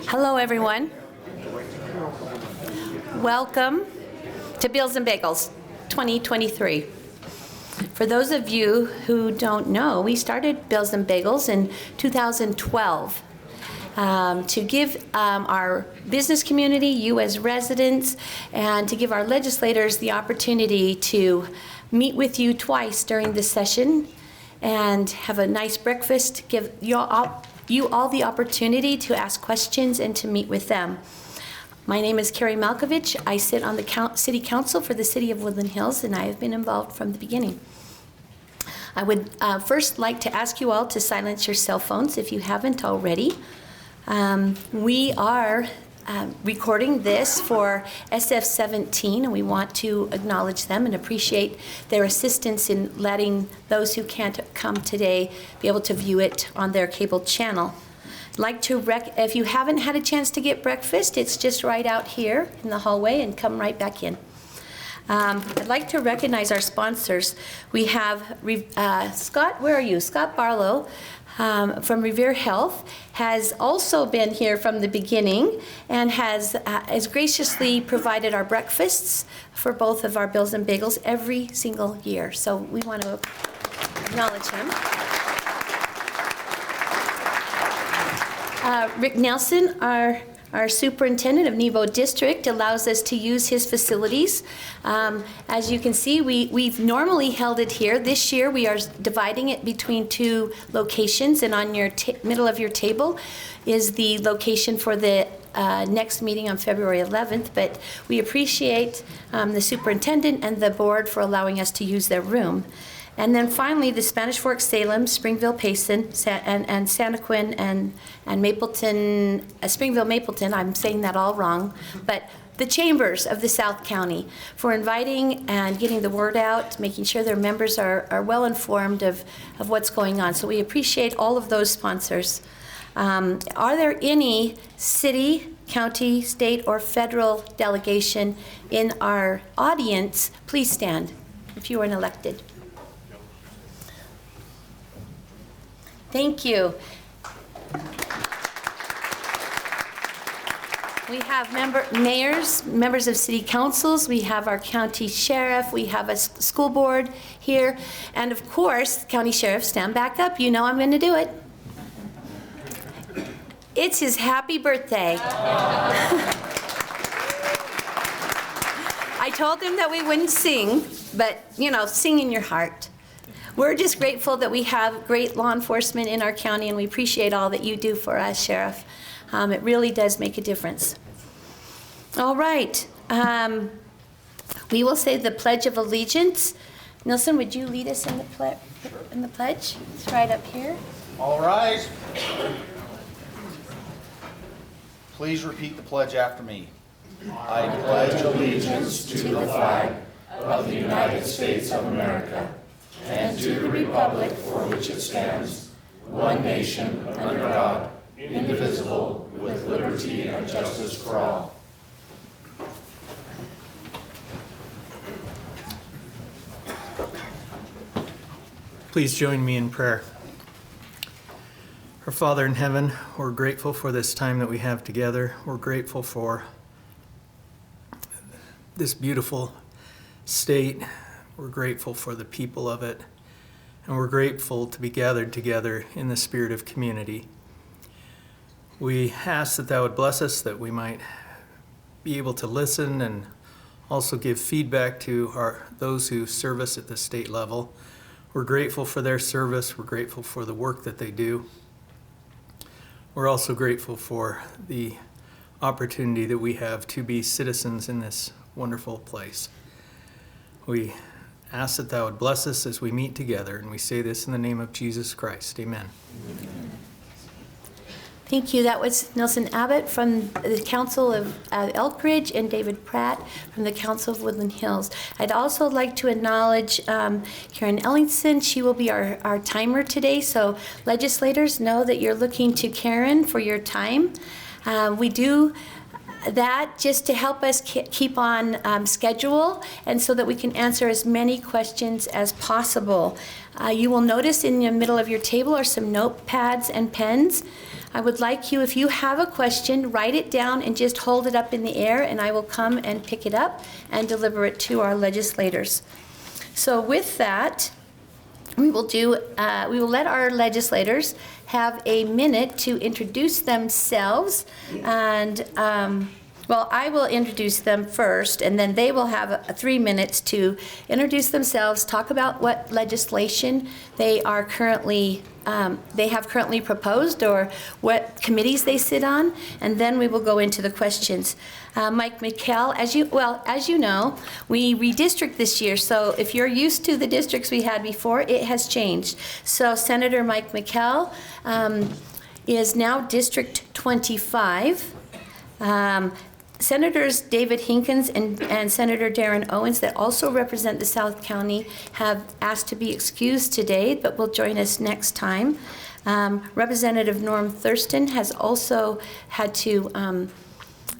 Hello, everyone. Welcome to Bagels and Bagels 2023. For those of you who don't know, we started Bagels and Bagels in 2012 to give our business community, you as residents, and to give our legislators the opportunity to meet with you twice during the session and have a nice breakfast, give you all the opportunity to ask questions and to meet with them. My name is Carrie Malkovich. I sit on the City Council for the City of Woodland Hills, and I have been involved from the beginning. I would first like to ask you all to silence your cell phones if you haven't already. We are recording this for SF-17, and we want to acknowledge them and appreciate their assistance in letting those who can't come today be able to view it on their cable channel. I'd like to if you haven't had a chance to get breakfast, it's just right out here in the hallway, and come right back in. I'd like to recognize our sponsors. We have Scott, where are you? Scott Barlow from Revere Health has also been here from the beginning and has graciously provided our breakfasts for both of our Bagels and Bagels every single year. So we want to acknowledge him. Rick Nelson, our superintendent of Nebo District, allows us to use his facilities. As you can see, we've normally held it here. This year we are dividing it between two locations, and on your middle of your table is the location for the next meeting on February 11th, but we appreciate the superintendent and the board for allowing us to use their room. And then finally, the Spanish Fork, Salem, Springville, Payson, and Santaquin and Mapleton, Springville, Mapleton, I'm saying that all wrong, but the chambers of the South County for inviting and getting the word out, making sure their members are well informed of what's going on. So we appreciate all of those sponsors. Are there any city, county, state, or federal delegation in our audience? Please stand if you are an elected. Thank you. We have mayors, members of city councils, we have our county sheriff, we have a school board here, and of course, county sheriff, stand back up. You know I'm going to do it. It's his happy birthday. I told him that we wouldn't sing, but, you know, sing in your heart. We're just grateful that we have great law enforcement in our county, and we appreciate all that you do for us, Sheriff. It really does make a difference. All right. We will say the Pledge of Allegiance. Nelson, would you lead us in the pledge? It's right up here. All right. Please repeat the pledge after me. I pledge allegiance to the flag of the United States of America and to the republic for which it stands, one nation, under God, indivisible, with liberty and justice for all. Please join me in prayer. Our Father in heaven, we're grateful for this time that we have together. We're grateful for this beautiful state. We're grateful for the people of it, and we're grateful to be gathered together in the spirit of community. We ask that Thou would bless us, that we might be able to listen and also give feedback to those who serve us at the state level. We're grateful for their service. We're grateful for the work that they do. We're also grateful for the opportunity that we have to be citizens in this wonderful place. We ask that Thou would bless us as we meet together, and we say this in the name of Jesus Christ. Amen. Thank you. That was Nelson Abbott from the Council of Elk Ridge and David Pratt from the Council of Woodland Hills. I'd also like to acknowledge Karen Ellingson. She will be our timer today, so legislators know that you're looking to Karen for your time. We do that just to help us keep on schedule and so that we can answer as many questions as possible. You will notice in the middle of your table are some notepads and pens. I would like you, if you have a question, write it down and just hold it up in the air, and I will come and pick it up and deliver it to our legislators. So with that, we will let our legislators have a minute to introduce themselves, and well, I will introduce them first, and then they will have 3 minutes to introduce themselves, talk about what legislation they have currently proposed or what committees they sit on, and then we will go into the questions. Mike McKell, as you know, we redistrict this year, so if you're used to the districts we had before, it has changed. So Senator Mike McKell is now District 25. Senators David Hinkins and Senator Darren Owens, that also represent the South County, have asked to be excused today, but will join us next time. Representative Norm Thurston has also had to,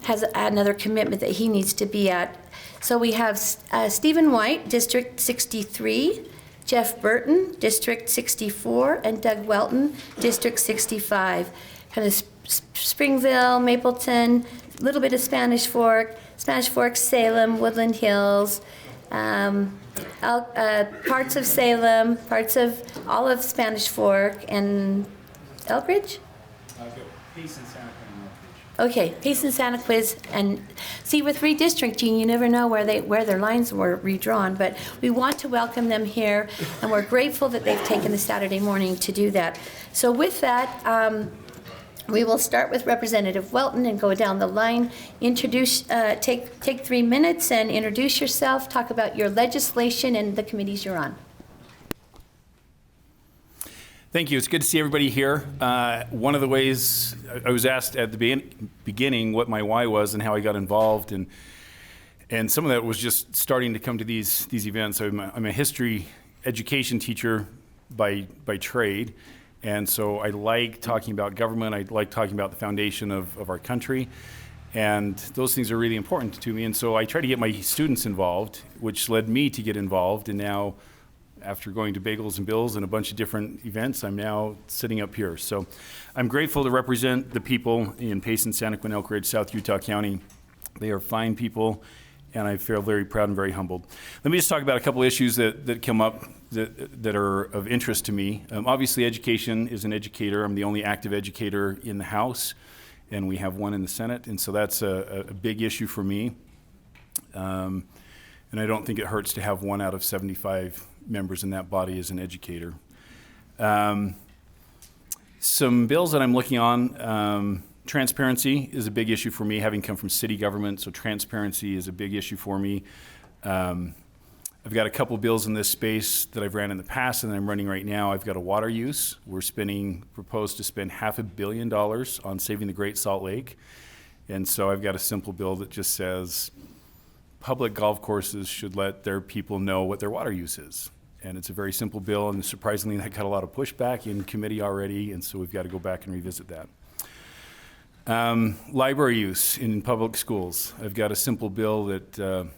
has another commitment that he needs to be at. So we have Stephen White, District 63, Jeff Burton, District 64, and Doug Welton, District 65. Kind of Springville, Mapleton, a little bit of Spanish Fork, Salem, Woodland Hills, parts of Salem, parts of all of Spanish Fork, and Elkridge? Peace and Santa Fe and Elkridge. Okay, Peace and Santa Quiz, and see, with redistricting, you never know where their lines were redrawn, but we want to welcome them here, and we're grateful that they've taken the Saturday morning to do that. So with that, we will start with Representative Welton and go down the line. Take 3 minutes and introduce yourself, talk about your legislation and the committees you're on. Thank you. It's good to see everybody here. One of the ways I was asked at the beginning what my why was and how I got involved, and some of that was just starting to come to these events. I'm a history education teacher by trade. And so I like talking about government. I like talking about the foundation of our country. And those things are really important to me. And so I try to get my students involved, which led me to get involved. And now, after going to Bagels and Bills and a bunch of different events, I'm now sitting up here. So I'm grateful to represent the people in Payson, Santaquin, Elkridge, South Utah County. They are fine people, and I feel very proud and very humbled. Let me just talk about a couple issues that come up that are of interest to me. Obviously, education is an educator. I'm the only active educator in the House, and we have one in the Senate, and so that's a big issue for me. And I don't think it hurts to have 1 out of 75 members in that body as an educator. Some bills that I'm looking on, transparency is a big issue for me, having come from city government, so transparency is a big issue for me. I've got a couple bills in this space that I've ran in the past and I'm running right now. I've got a water use. We're proposed to spend $500 million on saving the Great Salt Lake. And so I've got a simple bill that just says public golf courses should let their people know what their water use is. And it's a very simple bill, and surprisingly that got a lot of pushback in committee already, and so we've got to go back and revisit that. Library use in public schools. I've got a simple bill that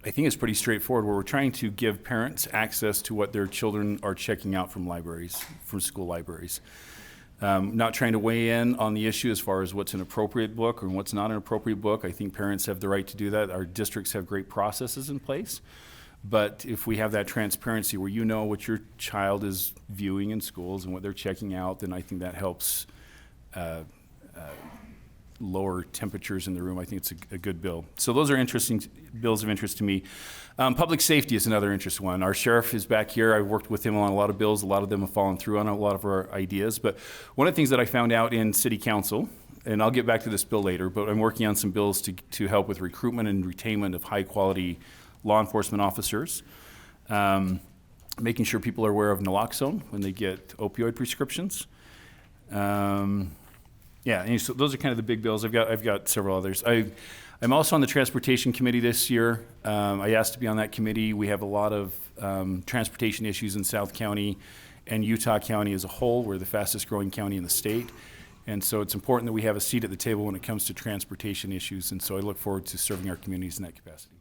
I think is pretty straightforward, where we're trying to give parents access to what their children are checking out from libraries, from school libraries. Not trying to weigh in on the issue as far as what's an appropriate book or what's not an appropriate book. I think parents have the right to do that. Our districts have great processes in place. But if we have that transparency where you know what your child is viewing in schools and what they're checking out, then I think that helps lower temperatures in the room. I think it's a good bill. So those are interesting bills of interest to me. Public safety is another interesting one. Our sheriff is back here. I worked with him on a lot of bills. A lot of them have fallen through on a lot of our ideas. But one of the things that I found out in city council, and I'll get back to this bill later, but I'm working on some bills to help with recruitment and retainment of high quality law enforcement officers. Making sure people are aware of naloxone when they get opioid prescriptions. Yeah, and so those are kind of the big bills. I've got several others. I'm also on the transportation committee this year. I asked to be on that committee. We have a lot of transportation issues in South County and Utah County as a whole. We're the fastest growing county in the state. And so it's important that we have a seat at the table when it comes to transportation issues. And so I look forward to serving our communities in that capacity.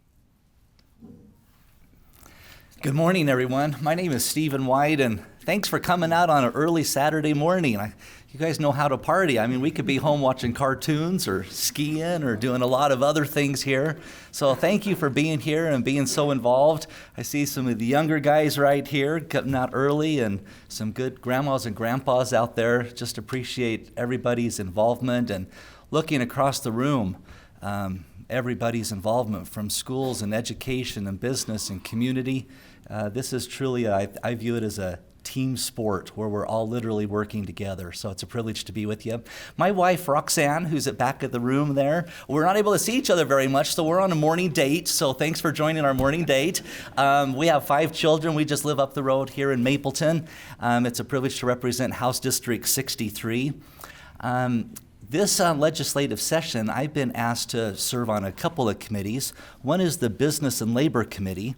Good morning, everyone. My name is Stephen White, and thanks for coming out on an early Saturday morning. You guys know how to party. I mean, we could be home watching cartoons or skiing or doing a lot of other things here. So thank you for being here and being so involved. I see some of the younger guys right here coming out early and some good grandmas and grandpas out there. Just appreciate everybody's involvement and looking across the room. Everybody's involvement from schools and education and business and community. This is truly, I view it as a team sport where we're all literally working together. So it's a privilege to be with you. My wife, Roxanne, who's at back of the room there, we're not able to see each other very much, so we're on a morning date. So thanks for joining our morning date. We have 5 children. We just live up the road here in Mapleton. It's a privilege to represent House District 63. This legislative session, I've been asked to serve on a couple of committees. One is the Business and Labor Committee.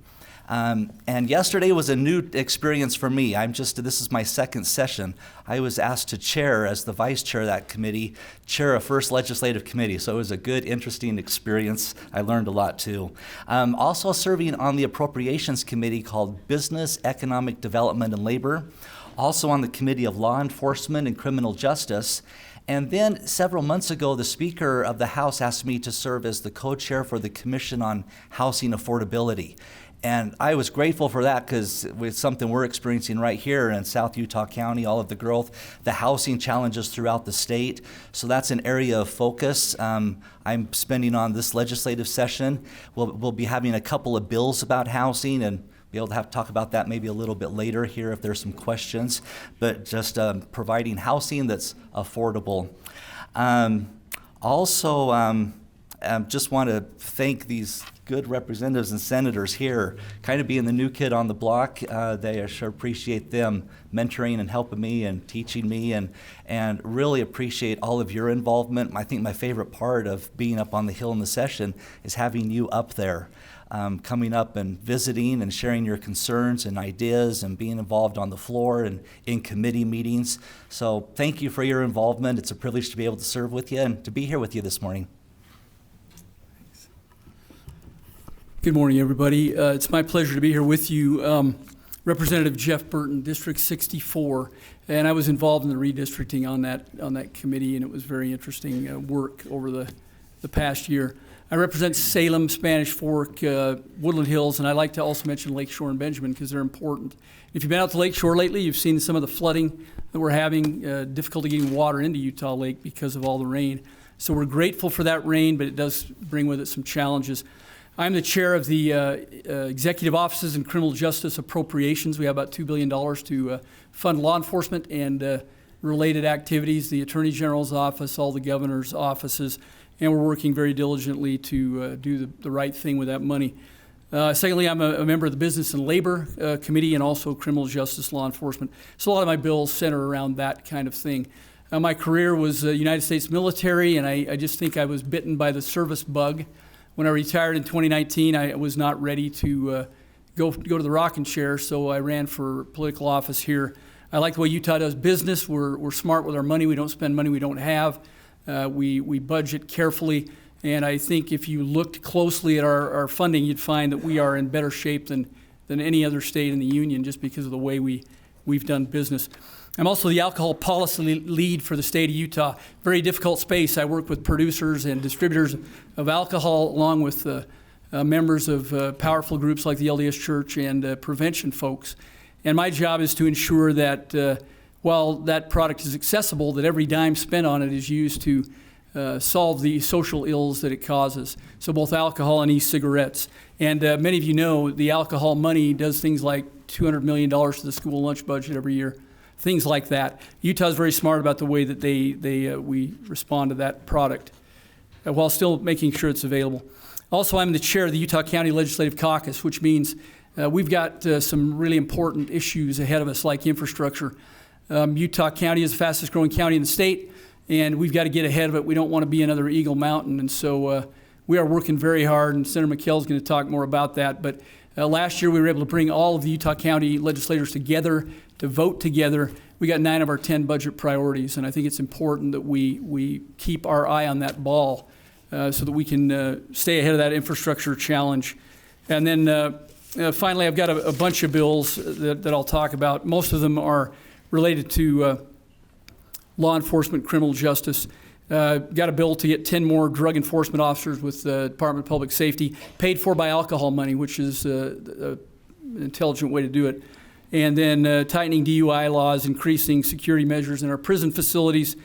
And yesterday was a new experience for me. This is my second session. I was asked to chair, as the vice chair of that committee, chair a first legislative committee. So it was a good, interesting experience. I learned a lot too. Also serving on the Appropriations Committee called Business, Economic Development, and Labor. Also on the Committee of Law Enforcement and Criminal Justice. And then several months ago, the Speaker of the House asked me to serve as the co-chair for the Commission on Housing Affordability. And I was grateful for that because it's something we're experiencing right here in South Utah County, all of the growth, the housing challenges throughout the state. So that's an area of focus I'm spending on this legislative session. We'll be having a couple of bills about housing and be able to talk about that maybe a little bit later here if there's some questions, but just providing housing that's affordable. Just want to thank these good representatives and senators here, kind of being the new kid on the block. I sure appreciate them mentoring and helping me and teaching me and really appreciate all of your involvement. I think my favorite part of being up on the Hill in the session is having you up there. Coming up and visiting and sharing your concerns and ideas and being involved on the floor and in committee meetings. So thank you for your involvement. It's a privilege to be able to serve with you and to be here with you this morning. Good morning, everybody. It's my pleasure to be here with you. Representative Jeff Burton, District 64, and I was involved in the redistricting on that committee, and it was very interesting work over the past year. I represent Salem, Spanish Fork, Woodland Hills, and I like to also mention Lakeshore and Benjamin because they're important. If you've been out to Lakeshore lately, you've seen some of the flooding that we're having, difficulty getting water into Utah Lake because of all the rain. So we're grateful for that rain, but it does bring with it some challenges. I'm the chair of the Executive Offices and Criminal Justice Appropriations. We have about $2 billion to fund law enforcement and related activities, the Attorney General's office, all the governor's offices, and we're working very diligently to do the right thing with that money. Secondly, I'm a member of the Business and Labor Committee and also Criminal Justice Law Enforcement. So a lot of my bills center around that kind of thing. My career was United States military, and I just think I was bitten by the service bug. When I retired in 2019, I was not ready to go to the rocking chair, so I ran for political office here. I like the way Utah does business. We're smart with our money. We don't spend money we don't have. We budget carefully, and I think if you looked closely at our funding, you'd find that we are in better shape than any other state in the union just because of the way we've done business. I'm also the alcohol policy lead for the state of Utah. Very difficult space. I work with producers and distributors of alcohol along with members of powerful groups like the LDS Church and prevention folks. And my job is to ensure that while that product is accessible, that every dime spent on it is used to solve the social ills that it causes. So both alcohol and e-cigarettes. And many of you know the alcohol money does things like $200 million to the school lunch budget every year. Things like that. Utah is very smart about the way that we respond to that product while still making sure it's available. Also, I'm the chair of the Utah County Legislative Caucus, which means we've got some really important issues ahead of us, like infrastructure. Utah County is the fastest growing county in the state, and we've got to get ahead of it. We don't want to be another Eagle Mountain, and so we are working very hard, and Senator McKell's going to talk more about that. But last year, we were able to bring all of the Utah County legislators together to vote together we got 9 of our 10 budget priorities, and I think it's important that we keep our eye on that ball so that we can stay ahead of that infrastructure challenge. And then finally, I've got a bunch of bills that I'll talk about. Most of them are related to law enforcement, criminal justice. Got a bill to get 10 more drug enforcement officers with the Department of Public Safety, paid for by alcohol money, which is an intelligent way to do it. And then tightening DUI laws, increasing security measures in our prison facilities.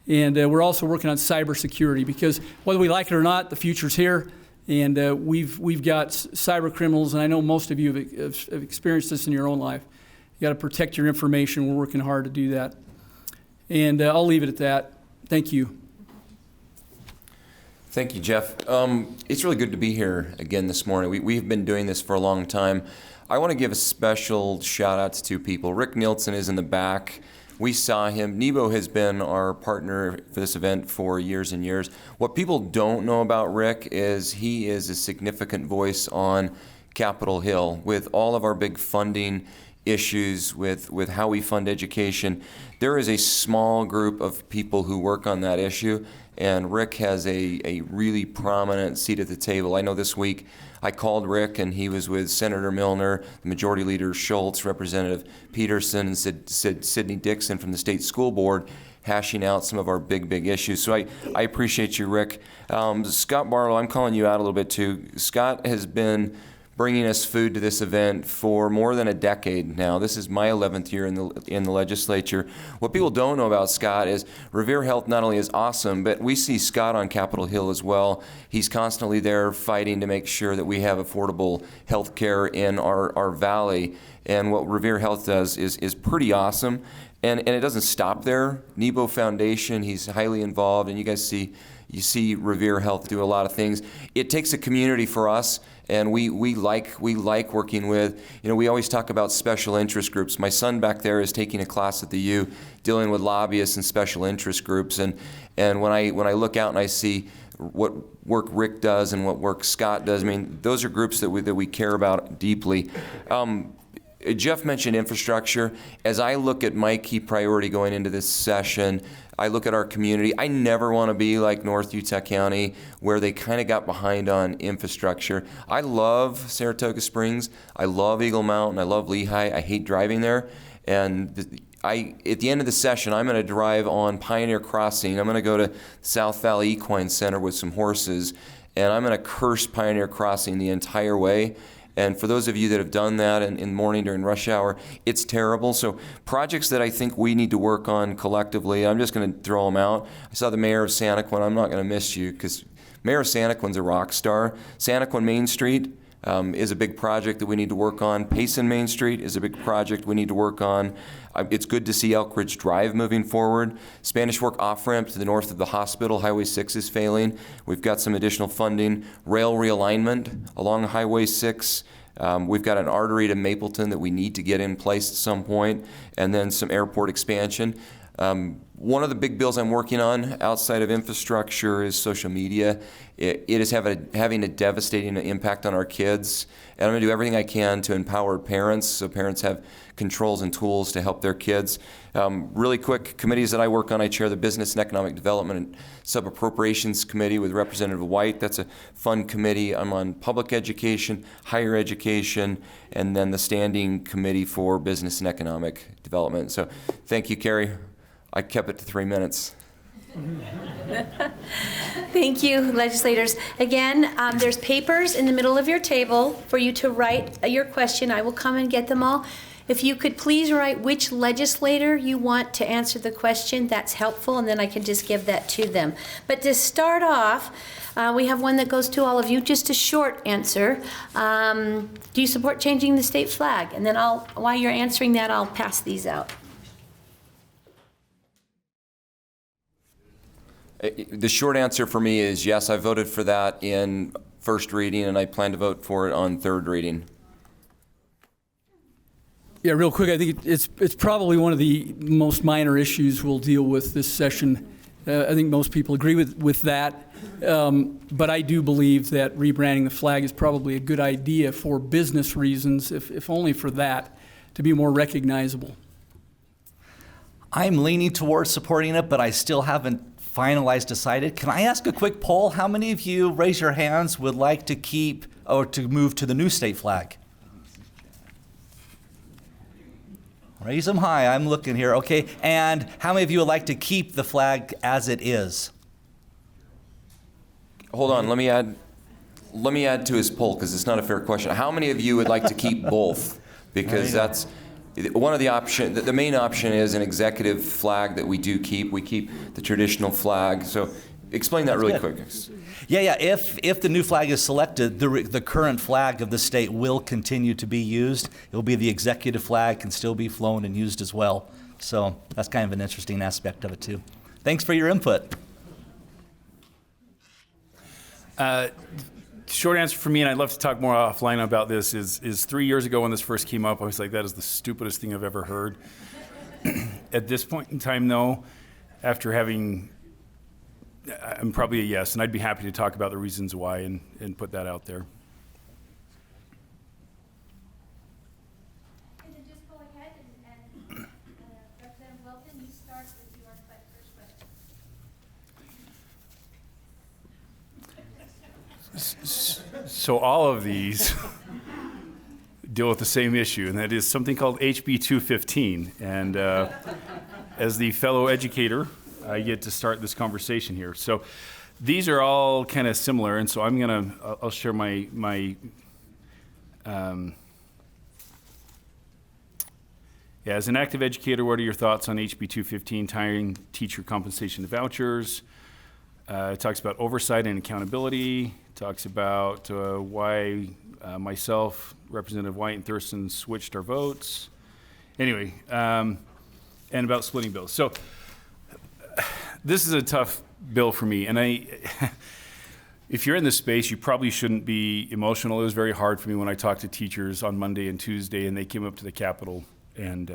And we're also working on cybersecurity, because whether we like it or not, the future's here. And we've got cyber criminals, and I know most of you have experienced this in your own life. You got to protect your information. We're working hard to do that. And I'll leave it at that. Thank you. Thank you, Jeff. It's really good to be here again this morning. We've been doing this for a long time. I want to give a special shout out to 2 people. Rick Nielsen is in the back. We saw him. Nebo has been our partner for this event for years and years. What people don't know about Rick is he is a significant voice on Capitol Hill with all of our big funding issues with how we fund education. There is a small group of people who work on that issue, and Rick has a really prominent seat at the table. I know this week I called Rick, and he was with Senator Milner, the Majority Leader Schultz, Representative Peterson, and Sidney Dixon from the State School Board, hashing out some of our big issues. So I appreciate you, Rick. Scott Barlow, I'm calling you out a little bit too. Scott has been bringing us food to this event for more than a decade now. This is my 11th year in the legislature. What people don't know about Scott is Revere Health not only is awesome, but we see Scott on Capitol Hill as well. He's constantly there fighting to make sure that we have affordable health care in our valley. And what Revere Health does is pretty awesome. And it doesn't stop there. Nebo Foundation, he's highly involved, and you see Revere Health do a lot of things. It takes a community for us, and we like working with, we always talk about special interest groups. My son back there is taking a class at the U dealing with lobbyists and special interest groups, and when I look out and I see what work Rick does and what work Scott does, I mean, those are groups that we care about deeply. Jeff mentioned infrastructure. As I look at my key priority going into this session, I look at our community. I never want to be like North Utah County, where they kind of got behind on infrastructure. I love Saratoga Springs. I love Eagle Mountain. I love Lehigh. I hate driving there. And at the end of the session, I'm going to drive on Pioneer Crossing. I'm going to go to South Valley Equine Center with some horses, and I'm going to curse Pioneer Crossing the entire way. And for those of you that have done that in the morning during rush hour, it's terrible. So projects that I think we need to work on collectively, I'm just going to throw them out. I saw the mayor of Santaquin. I'm not going to miss you, because Mayor of Santaquin's a rock star. Santaquin Main Street is a big project that we need to work on. Payson Main Street is a big project we need to work on. It's good to see Elk Ridge Drive moving forward. Spanish Fork off-ramp to the north of the hospital, Highway 6 is failing. We've got some additional funding. Rail realignment along Highway 6. We've got an artery to Mapleton that we need to get in place at some point, and then some airport expansion. One of the big bills I'm working on outside of infrastructure is social media. It is having a devastating impact on our kids, and I'm going to do everything I can to empower parents so parents have controls and tools to help their kids. Really quick, committees that I work on, I chair the Business and Economic Development and Sub-Appropriations Committee with Representative White. That's a fun committee. I'm on Public Education, Higher Education, and then the Standing Committee for Business and Economic Development. So thank you, Carrie. I kept it to 3 minutes. Thank you, legislators. Again, there's papers in the middle of your table for you to write your question. I will come and get them all. If you could please write which legislator you want to answer the question, that's helpful, and then I can just give that to them. But to start off, we have one that goes to all of you, just a short answer. Do you support changing the state flag? And then while you're answering that, I'll pass these out. The short answer for me is yes, I voted for that in first reading, and I plan to vote for it on third reading. Yeah, real quick, I think it's probably one of the most minor issues we'll deal with this session. I think most people agree with that, but I do believe that rebranding the flag is probably a good idea for business reasons, if only for that, to be more recognizable. I'm leaning towards supporting it, but I still haven't finalized, decided. Can I ask a quick poll? How many of you, raise your hands, would like to keep or to move to the new state flag? Raise them high. I'm looking here. Okay. And how many of you would like to keep the flag as it is? Hold on, let me add to his poll, because it's not a fair question. How many of you would like to keep both? Because that's one of the option. The main option is an executive flag that we do keep. We keep the traditional flag. So explain that really quick. Yeah. If the new flag is selected, the current flag of the state will continue to be used. It will be the executive flag, can still be flown and used as well. So that's kind of an interesting aspect of it too. Thanks for your input. Short answer for me, and I'd love to talk more offline about this, is 3 years ago when this first came up, I was like, that is the stupidest thing I've ever heard. At this point in time, though, after having, I'm probably a yes, and I'd be happy to talk about the reasons why and put that out there. And then just go ahead and Representative Wilton, you start with your first question. So all of these deal with the same issue, and that is something called HB 215. And as the fellow educator, I get to start this conversation here. So these are all kind of similar, and so I'll share my as an active educator, what are your thoughts on HB 215, tying teacher compensation to vouchers? It talks about oversight and accountability. Talks about why myself, Representative White, and Thurston switched our votes. Anyway, and about splitting bills. So this is a tough bill for me, and if you're in this space, you probably shouldn't be emotional. It was very hard for me when I talked to teachers on Monday and Tuesday, and they came up to the Capitol, and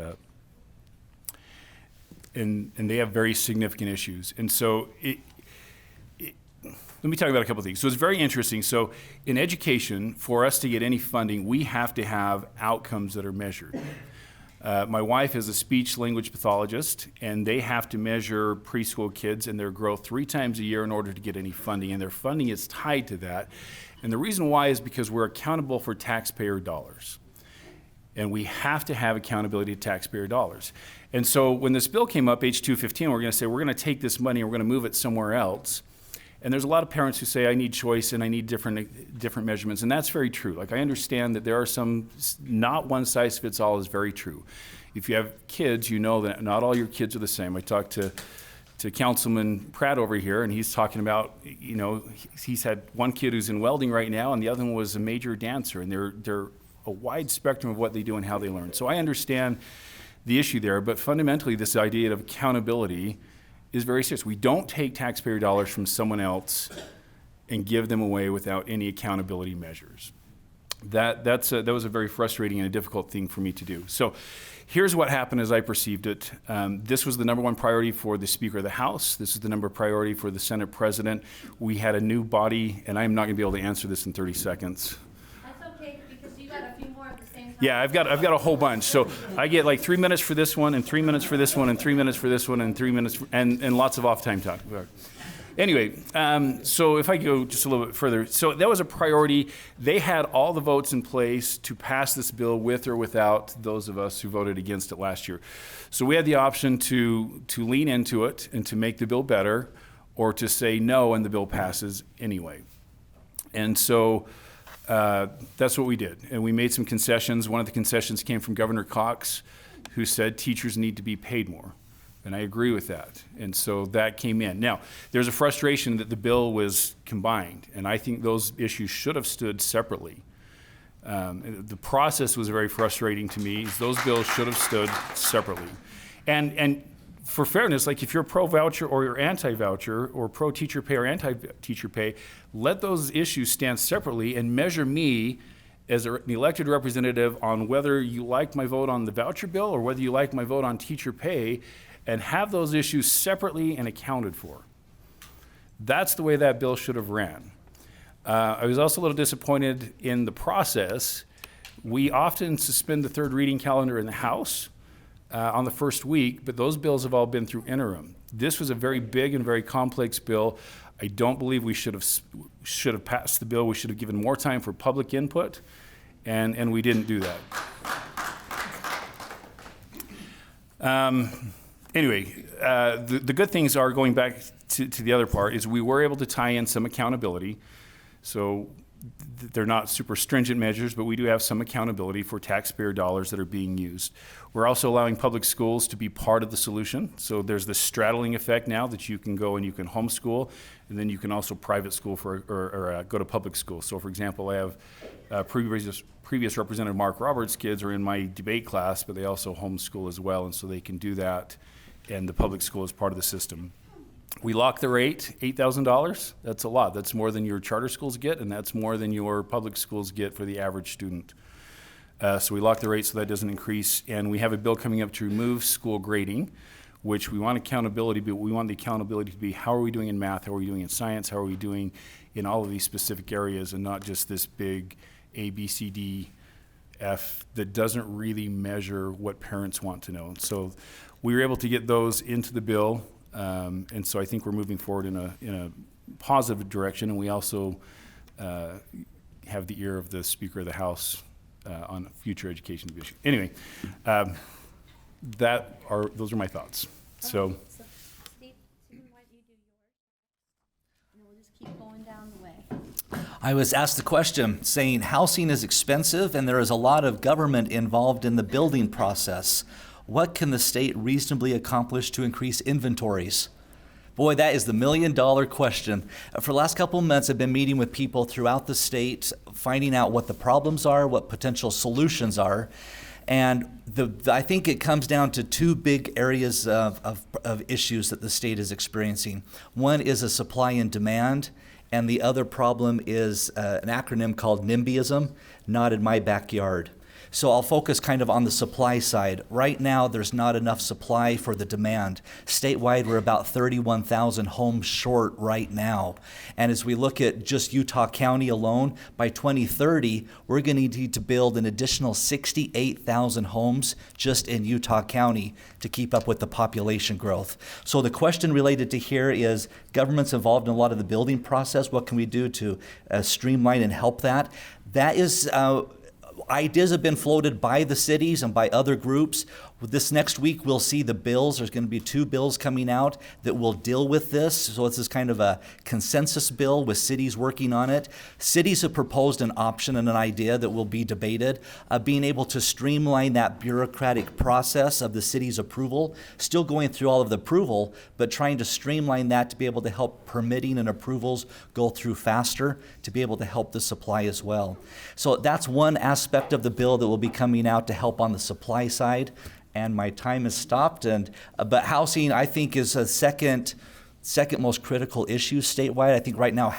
they have very significant issues, and so let me talk about a couple of things. So it's very interesting. So in education, for us to get any funding, we have to have outcomes that are measured. My wife is a speech language pathologist, and they have to measure preschool kids and their growth 3 times a year in order to get any funding, and their funding is tied to that. And the reason why is because we're accountable for taxpayer dollars. And we have to have accountability to taxpayer dollars. And so when this bill came up, H215, we're going to say, we're going to take this money and we're going to move it somewhere else. And there's a lot of parents who say, I need choice and I need different measurements, and that's very true. Like, I understand that there are some, not one size fits all is very true. If you have kids, you know that not all your kids are the same. I talked to Councilman Pratt over here, and he's talking about, he's had one kid who's in welding right now, and the other one was a major dancer, and they're a wide spectrum of what they do and how they learn. So I understand the issue there, but fundamentally this idea of accountability is very serious. We don't take taxpayer dollars from someone else and give them away without any accountability measures. That was a very frustrating and a difficult thing for me to do. So here's what happened as I perceived it. This was the number one priority for the Speaker of the House. This is the number priority for the Senate President. We had a new body, and I'm not going to be able to answer this in 30 seconds. That's okay, because you got a few more at the same time. Yeah, I've got a whole bunch. So I get like 3 minutes for this one, and 3 minutes for this one, and 3 minutes for this one, and 3 minutes, and lots of off time talk. Anyway, so if I go just a little bit further, so that was a priority. They had all the votes in place to pass this bill with or without those of us who voted against it last year. So we had the option to lean into it and to make the bill better, or to say no and the bill passes anyway. And so that's what we did. And we made some concessions. One of the concessions came from Governor Cox, who said teachers need to be paid more. And I agree with that. And so that came in. Now, there's a frustration that the bill was combined, and I think those issues should have stood separately. The process was very frustrating to me. Those bills should have stood separately. And for fairness, like, if you're pro-voucher or you're anti-voucher, or pro-teacher pay or anti-teacher pay, let those issues stand separately and measure me as an elected representative on whether you like my vote on the voucher bill or whether you like my vote on teacher pay, and have those issues separately and accounted for. That's the way that bill should have ran. I was also a little disappointed in the process. We often suspend the third reading calendar in the House. on the first week, but those bills have all been through interim. This was a very big and very complex bill. I don't believe we should have passed the bill. We should have given more time for public input, and we didn't do that. Anyway, the good things are, going back to the other part, is we were able to tie in some accountability. So they're not super stringent measures, but we do have some accountability for taxpayer dollars that are being used. We're also allowing public schools to be part of the solution. So there's this straddling effect now that you can go and you can homeschool, and then you can also private school or go to public school. So for example, I have previous Representative Mark Roberts' kids are in my debate class, but they also homeschool as well, and so they can do that, and the public school is part of the system. We lock the rate, $8,000. That's a lot. That's more than your charter schools get, and that's more than your public schools get for the average student. So we lock the rate so that doesn't increase, and we have a bill coming up to remove school grading, which we want accountability, but we want the accountability to be how are we doing in math, how are we doing in science, how are we doing in all of these specific areas, and not just this big A, B, C, D, F that doesn't really measure what parents want to know. So we were able to get those into the bill. And so I think we're moving forward in a positive direction, and we also have the ear of the Speaker of the House on future education issues. Anyway, those are my thoughts. So Steve, why don't you do yours? And we'll just keep going down the way. I was asked the question saying housing is expensive and there is a lot of government involved in the building process. What can the state reasonably accomplish to increase inventories? Boy, that is the million-dollar question. For the last couple of months, I've been meeting with people throughout the state, finding out what the problems are, what potential solutions are. And I think it comes down to two big areas of issues that the state is experiencing. One is a supply and demand, and the other problem is an acronym called NIMBYism, not in my backyard. So I'll focus kind of on the supply side. Right now, there's not enough supply for the demand. Statewide, we're about 31,000 homes short right now. And as we look at just Utah County alone, by 2030, we're going to need to build an additional 68,000 homes just in Utah County to keep up with the population growth. So the question related to here is, government's involved in a lot of the building process. What can we do to streamline and help that? That is... Ideas have been floated by the cities and by other groups. This next week, we'll see the bills. There's going to be 2 bills coming out that will deal with this. So it's this kind of a consensus bill with cities working on it. Cities have proposed an option and an idea that will be debated, being able to streamline that bureaucratic process of the city's approval, still going through all of the approval, but trying to streamline that to be able to help permitting and approvals go through faster, to be able to help the supply as well. So that's one aspect of the bill that will be coming out to help on the supply side. And my time has stopped. But housing, I think, is a second most critical issue statewide. I think right now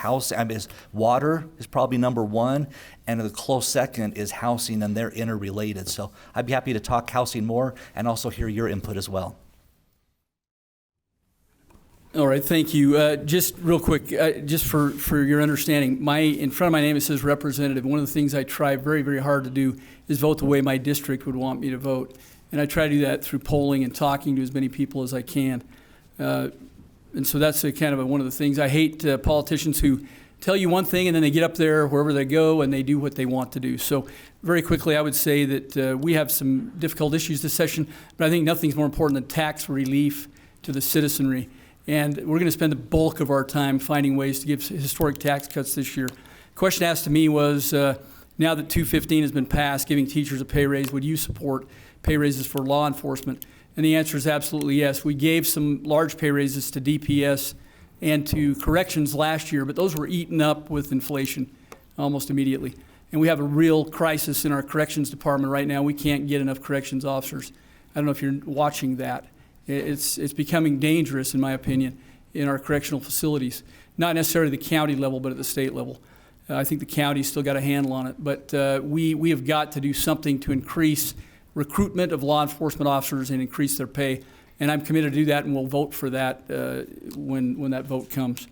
water is probably number one, and the close second is housing, and they're interrelated. So I'd be happy to talk housing more and also hear your input as well. All right, thank you. Just real quick, just for your understanding, in front of my name it says representative. One of the things I try very, very hard to do is vote the way my district would want me to vote. And I try to do that through polling and talking to as many people as I can. And so that's one of the things. I hate politicians who tell you one thing and then they get up there wherever they go and they do what they want to do. So very quickly, I would say that we have some difficult issues this session, but I think nothing's more important than tax relief to the citizenry. And we're going to spend the bulk of our time finding ways to give historic tax cuts this year. The question asked to me was, now that 215 has been passed, giving teachers a pay raise, would you support pay raises for law enforcement? And the answer is absolutely yes. We gave some large pay raises to DPS and to corrections last year, but those were eaten up with inflation almost immediately. And we have a real crisis in our corrections department right now. We can't get enough corrections officers. I don't know if you're watching that. It's becoming dangerous, in my opinion, in our correctional facilities. Not necessarily the county level, but at the state level. I think the county's still got a handle on it, but we have got to do something to increase recruitment of law enforcement officers and increase their pay. And I'm committed to do that, and we'll vote for that when that vote comes.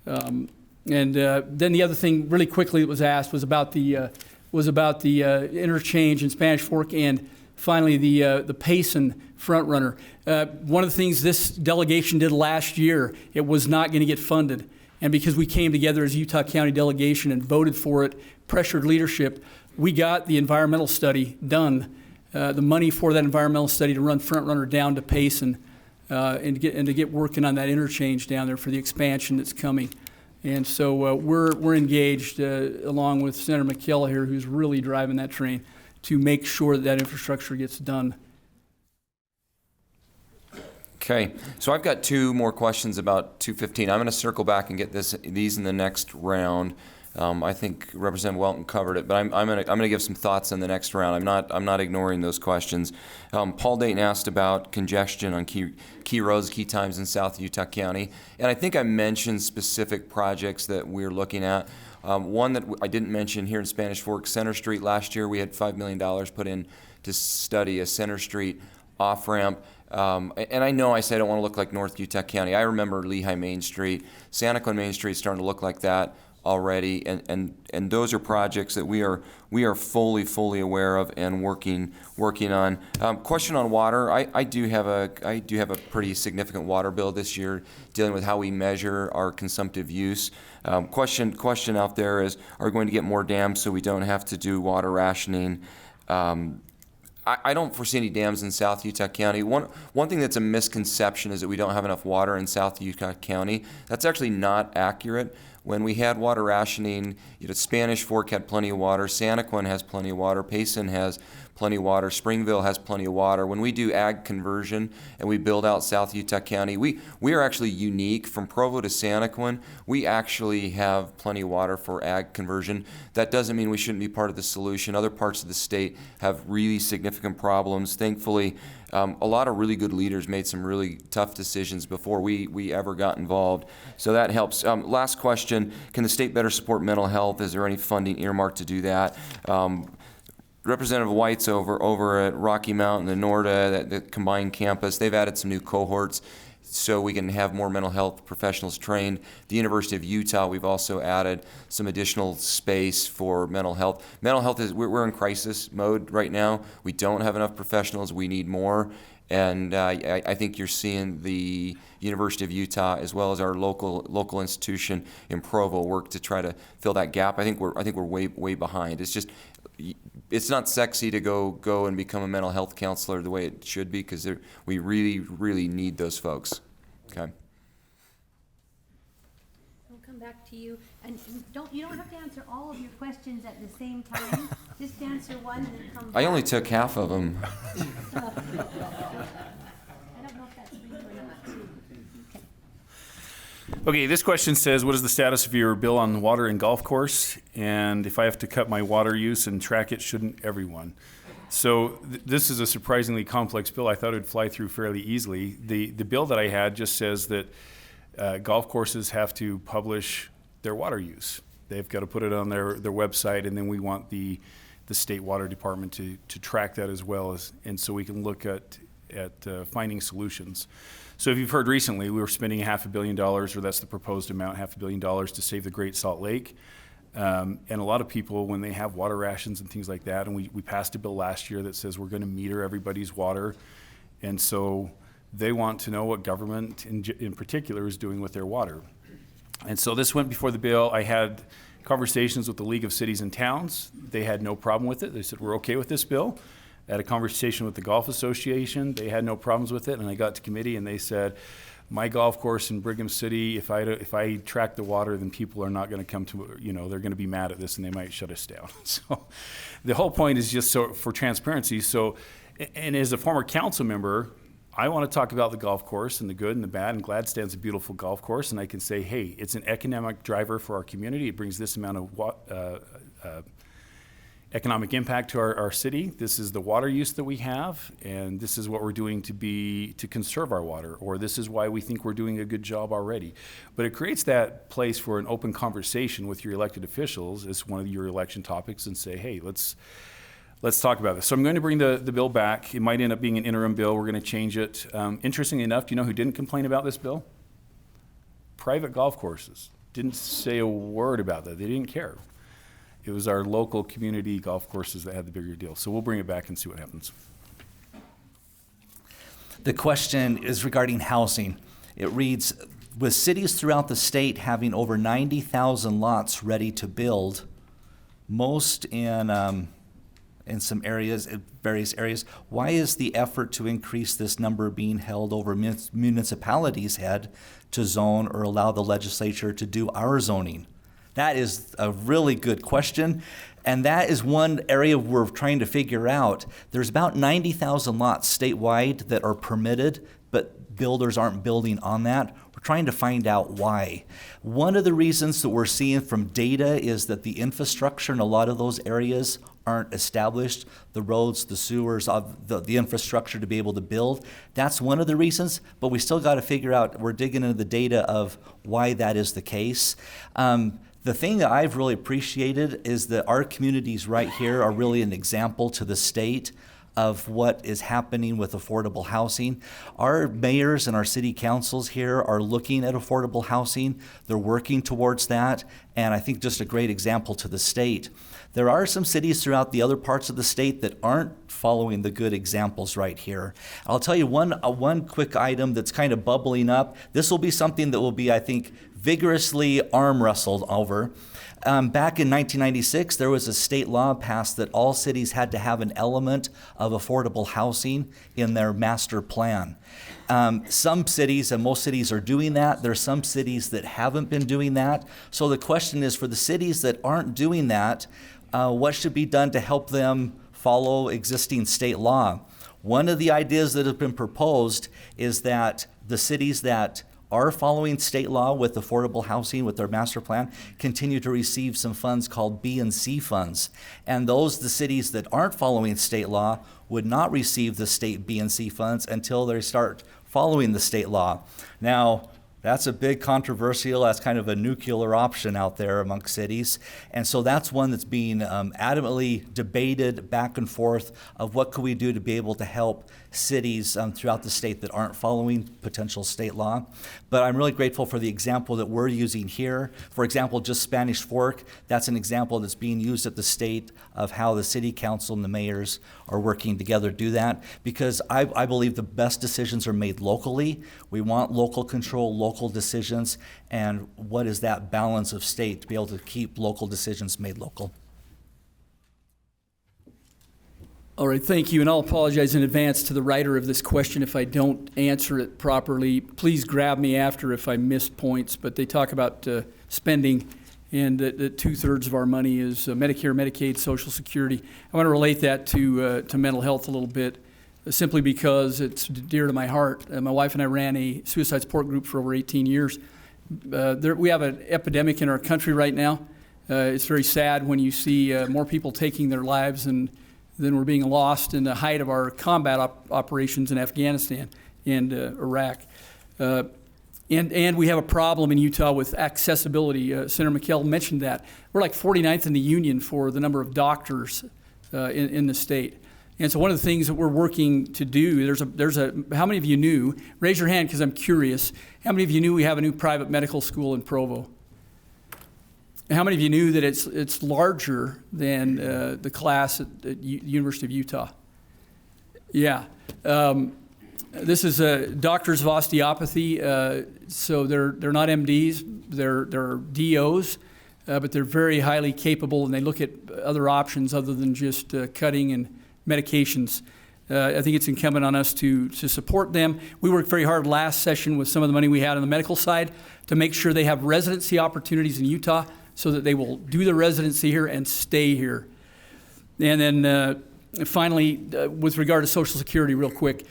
Then the other thing, really quickly, that was asked was about the interchange in Spanish Fork and finally, the Payson front runner. One of the things this delegation did last year, it was not going to get funded. And because we came together as a Utah County delegation and voted for it, pressured leadership, we got the environmental study done, the money for that environmental study to run front runner down to Payson and to get working on that interchange down there for the expansion that's coming. And so we're engaged along with Senator McKellar here, who's really driving that train to make sure that infrastructure gets done. Okay, so I've got two more questions about 215. I'm going to circle back and get these in the next round. I think Representative Welton covered it, but I'm going to give some thoughts in the next round. I'm not ignoring those questions. Paul Dayton asked about congestion on key roads, key times in South Utah County, and I think I mentioned specific projects that we're looking at. One that I didn't mention here in Spanish Fork, Center Street. Last year we had $5 million put in to study a Center Street off-ramp. And I know I say I don't want to look like North Utah County. I remember Lehigh Main Street. Santaquin Main Street is starting to look like that already, and those are projects that we are fully aware of and working on. Question on water. I do have a pretty significant water bill this year, dealing with how we measure our consumptive use. Question out there is: are we going to get more dams so we don't have to do water rationing? I don't foresee any dams in South Utah County. One thing that's a misconception is that we don't have enough water in South Utah County. That's actually not accurate. When we had water rationing, Spanish Fork had plenty of water, Santaquin has plenty of water, Payson has plenty of water, Springville has plenty of water. When we do ag conversion and we build out South Utah County, we are actually unique. From Provo to Santaquin, we actually have plenty of water for ag conversion. That doesn't mean we shouldn't be part of the solution. Other parts of the state have really significant problems. Thankfully, a lot of really good leaders made some really tough decisions before we ever got involved. So that helps. Last question, can the state better support mental health? Is there any funding earmarked to do that? Representative White's over at Rocky Mountain and Norda, the combined campus, they've added some new cohorts so we can have more mental health professionals trained. The University of Utah, we've also added some additional space for mental health. Mental health we're in crisis mode right now. We don't have enough professionals. We need more. And I think you're seeing the University of Utah, as well as our local institution in Provo, work to try to fill that gap. I think we're way behind. It's not sexy to go and become a mental health counselor the way it should be, because we really need those folks. Okay. We'll come back to you, and you don't have to answer all of your questions at the same time. Just answer one and then come back. I only took half of them. I don't know if that's for you or not. Okay, this question says, what is the status of your bill on water and golf course? And if I have to cut my water use and track it, shouldn't everyone? So this is a surprisingly complex bill. I thought it would fly through fairly easily. The bill that I had just says that golf courses have to publish their water use. They've got to put it on their website, and then we want the state water department to track that as well, and so we can look at finding solutions. So if you've heard recently, we were spending $500 million, or that's the proposed amount, $500 million to save the Great Salt Lake. And a lot of people, when they have water rations and things like that, and we passed a bill last year that says we're going to meter everybody's water, and so they want to know what government in particular is doing with their water. And so this went before the bill. I had conversations with the League of Cities and Towns. They had no problem with it. They said, we're okay with this bill. I had a conversation with the Golf Association. They had no problems with it. And I got to committee and they said, my golf course in Brigham City, if I track the water, then people are not going to come to, they're going to be mad at this and they might shut us down. So the whole point is just for transparency. So, and as a former council member, I want to talk about the golf course and the good and the bad, and Gladstone's a beautiful golf course, and I can say, hey, it's an economic driver for our community. It brings this amount of economic impact to our city. This is the water use that we have, and this is what we're doing to conserve our water, or this is why we think we're doing a good job already. But it creates that place for an open conversation with your elected officials as one of your election topics, and say, hey, let's talk about this. So I'm going to bring the bill back. It might end up being an interim bill. We're going to change it. Interestingly enough, do you know who didn't complain about this bill? Private golf courses. Didn't say a word about that. They didn't care. It was our local community golf courses that had the bigger deal. So we'll bring it back and see what happens. The question is regarding housing. It reads, with cities throughout the state having over 90,000 lots ready to build, most in some areas, various areas, why is the effort to increase this number being held over municipalities' head to zone or allow the legislature to do our zoning? That is a really good question, and that is one area we're trying to figure out. There's about 90,000 lots statewide that are permitted, but builders aren't building on that. We're trying to find out why. One of the reasons that we're seeing from data is that the infrastructure in a lot of those areas aren't established, the roads, the sewers, the infrastructure to be able to build. That's one of the reasons, but we still got to figure out, we're digging into the data of why that is the case. The thing that I've really appreciated is that our communities right here are really an example to the state of what is happening with affordable housing. Our mayors and our city councils here are looking at affordable housing. They're working towards that, and I think just a great example to the state. There are some cities throughout the other parts of the state that aren't following the good examples right here. I'll tell you one quick item that's kind of bubbling up. This will be something that will be, I think, vigorously arm wrestled over. Back in 1996, there was a state law passed that all cities had to have an element of affordable housing in their master plan. Some cities, and most cities are doing that. There's some cities that haven't been doing that. So the question is, for the cities that aren't doing that, what should be done to help them follow existing state law? One of the ideas that have been proposed is that the cities that are following state law with affordable housing with their master plan continue to receive some funds called B and C funds. And the cities that aren't following state law would not receive the state B and C funds until they start following the state law. Now, that's a big controversial, that's kind of a nuclear option out there amongst cities. And so that's one that's being adamantly debated back and forth of what could we do to be able to help cities throughout the state that aren't following potential state law. But I'm really grateful for the example that we're using here. For example, just Spanish Fork, that's an example that's being used at the state of how the city council and the mayors are working together to do that, because I believe the best decisions are made locally. We want local control, local decisions, and what is that balance of state to be able to keep local decisions made local. All right, thank you, and I'll apologize in advance to the writer of this question if I don't answer it properly. Please grab me after if I missed points, but they talk about spending, and that 2/3 of our money is Medicare, Medicaid, Social Security. I want to relate that to mental health a little bit, simply because it's dear to my heart. My wife and I ran a suicide support group for over 18 years. We have an epidemic in our country right now. It's very sad when you see more people taking their lives than we're being lost in the height of our combat operations in Afghanistan and Iraq. And we have a problem in Utah with accessibility. Senator McKell mentioned that. We're like 49th in the union for the number of doctors in the state. And so one of the things that we're working to do, how many of you knew, raise your hand because I'm curious, how many of you knew we have a new private medical school in Provo? And how many of you knew that it's larger than the class at University of Utah? Yeah. This is doctors of osteopathy. So they're not MDs, they're DOs, but they're very highly capable, and they look at other options other than just cutting and medications. I think it's incumbent on us to support them. We worked very hard last session with some of the money we had on the medical side to make sure they have residency opportunities in Utah so that they will do their residency here and stay here. And then finally, with regard to Social Security, real quick,